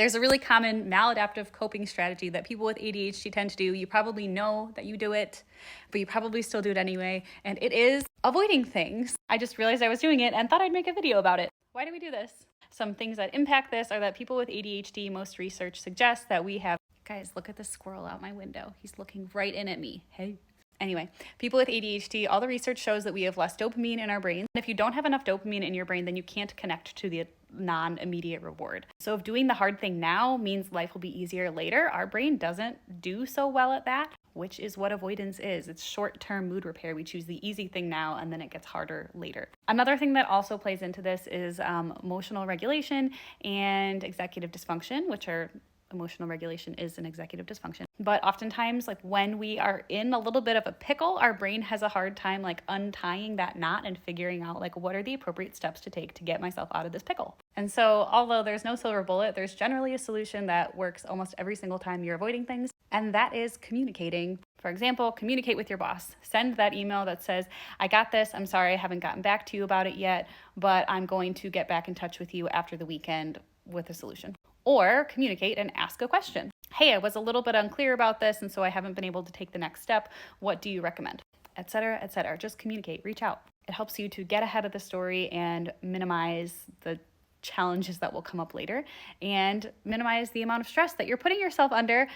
There's a really common maladaptive coping strategy that people with ADHD tend to do. You probably know that you do it, but you probably still do it anyway. And it is avoiding things. I just realized I was doing it and thought I'd make a video about it. Why do we do this? Some things that impact this are that people with ADHD, most research suggests that we have, guys, look at the squirrel out my window. He's looking right in at me. Hey. Anyway, people with ADHD, all the research shows that we have less dopamine in our brain. If you don't have enough dopamine in your brain, then you can't connect to the non-immediate reward. So if doing the hard thing now means life will be easier later, our brain doesn't do so well at that, which is what avoidance is. It's short-term mood repair. We choose the easy thing now, and then it gets harder later. Another thing that also plays into this is emotional regulation and executive dysfunction, which are emotional regulation is an executive dysfunction. But oftentimes, like when we are in a little bit of a pickle, our brain has a hard time like untying that knot and figuring out like what are the appropriate steps to take to get myself out of this pickle. And so although there's no silver bullet, there's generally a solution that works almost every single time you're avoiding things, and that is communicating. For example, communicate with your boss. Send that email that says, I got this, I'm sorry I haven't gotten back to you about it yet, but I'm going to get back in touch with you after the weekend with a solution. Or communicate and ask a question. Hey, I was a little bit unclear about this, and so I haven't been able to take the next step. What do you recommend? Etc., etc. Just communicate, reach out. It helps you to get ahead of the story and minimize the challenges that will come up later and minimize the amount of stress that you're putting yourself under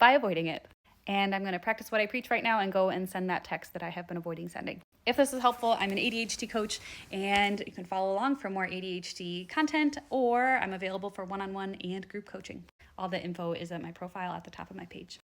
by avoiding it. And I'm going to practice what I preach right now and go and send that text that I have been avoiding sending. If this is helpful, I'm an ADHD coach, and you can follow along for more ADHD content, or I'm available for one-on-one and group coaching. All the info is at my profile at the top of my page.